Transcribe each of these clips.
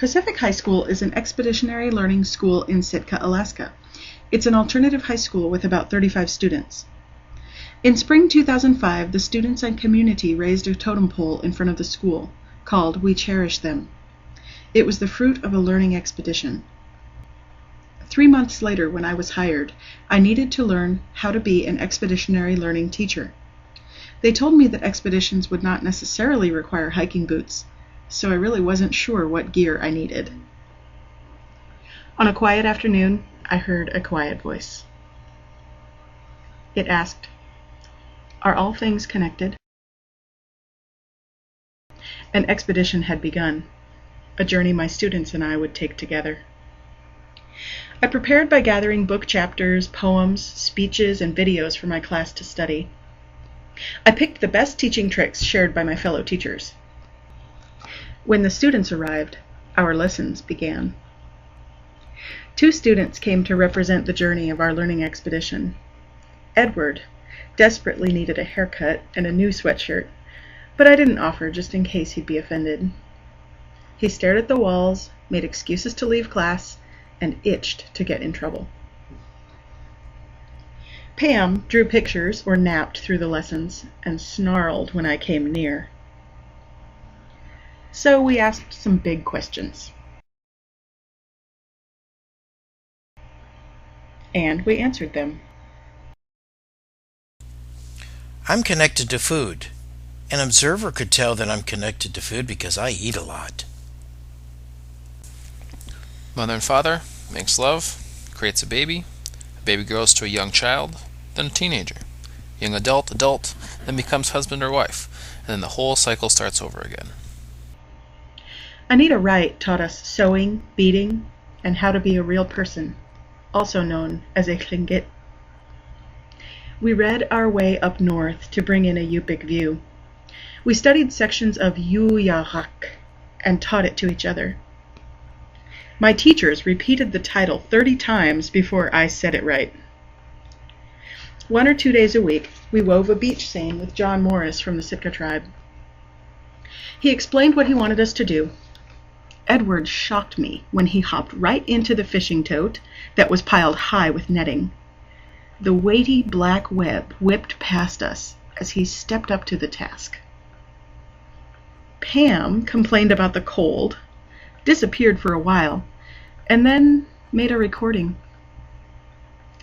Pacific High School is an expeditionary learning school in Sitka, Alaska. It's an alternative high school with about 35 students. In spring 2005, the students and community raised a totem pole in front of the school, called We Cherish Them. It was the fruit of a learning expedition. 3 months later, when I was hired, I needed to learn how to be an expeditionary learning teacher. They told me that expeditions would not necessarily require hiking boots, so I really wasn't sure what gear I needed. On a quiet afternoon, I heard a quiet voice. It asked, "Are all things connected?" An expedition had begun, a journey my students and I would take together. I prepared by gathering book chapters, poems, speeches, and videos for my class to study. I picked the best teaching tricks shared by my fellow teachers. When the students arrived, our lessons began. 2 students came to represent the journey of our learning expedition. Edward desperately needed a haircut and a new sweatshirt, but I didn't offer just in case he'd be offended. He stared at the walls, made excuses to leave class, and itched to get in trouble. Pam drew pictures or napped through the lessons and snarled when I came near. So we asked some big questions. And we answered them. I'm connected to food. An observer could tell that I'm connected to food because I eat a lot. Mother and father makes love, creates a baby grows to a young child, then a teenager, young adult, then becomes husband or wife, and then the whole cycle starts over again. Anita Wright taught us sewing, beading, and how to be a real person, also known as a tlingit. We read our way up north to bring in a Yupik view. We studied sections of Yuyarak and taught it to each other. My teachers repeated the title 30 times before I said it right. 1 or 2 days a week, we wove a beach seine with John Morris from the Sitka tribe. He explained what he wanted us to do. Edward shocked me when he hopped right into the fishing tote that was piled high with netting. The weighty black web whipped past us as he stepped up to the task. Pam complained about the cold, disappeared for a while, and then made a recording.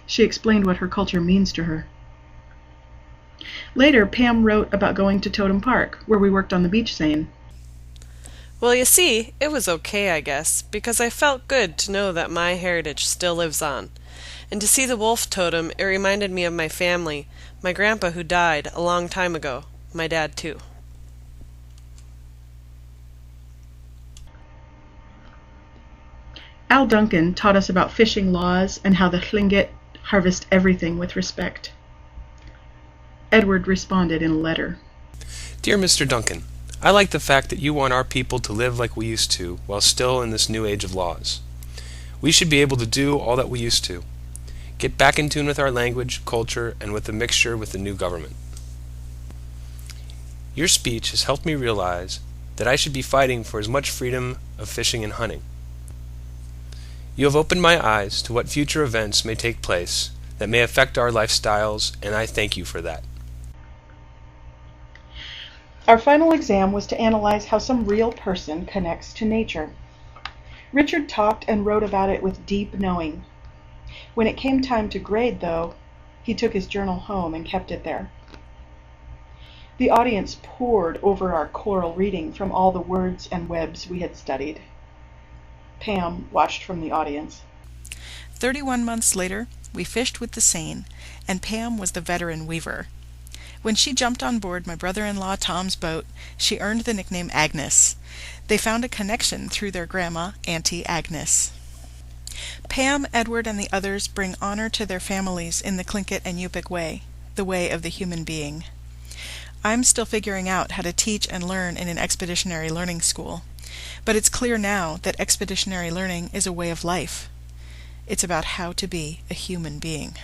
She explained what her culture means to her. Later, Pam wrote about going to Totem Park, where we worked on the beach seine. Well, you see, it was okay, I guess, because I felt good to know that my heritage still lives on. And to see the wolf totem, it reminded me of my family, my grandpa who died a long time ago, my dad too. Al Duncan taught us about fishing laws and how the tlingit harvest everything with respect. Edward responded in a letter. Dear Mr. Duncan, I like the fact that you want our people to live like we used to while still in this new age of laws. We should be able to do all that we used to. Get back in tune with our language, culture, and with the mixture with the new government. Your speech has helped me realize that I should be fighting for as much freedom of fishing and hunting. You have opened my eyes to what future events may take place that may affect our lifestyles, and I thank you for that. Our final exam was to analyze how some real person connects to nature. Richard talked and wrote about it with deep knowing. When it came time to grade, though, he took his journal home and kept it there. The audience poured over our choral reading from all the words and webs we had studied. Pam watched from the audience. 31 months later, we fished with the seine, and Pam was the veteran weaver. When she jumped on board my brother-in-law Tom's boat, she earned the nickname Agnes. They found a connection through their grandma, Auntie Agnes. Pam, Edward, and the others bring honor to their families in the Tlingit and Yupik way, the way of the human being. I'm still figuring out how to teach and learn in an expeditionary learning school, but it's clear now that expeditionary learning is a way of life. It's about how to be a human being.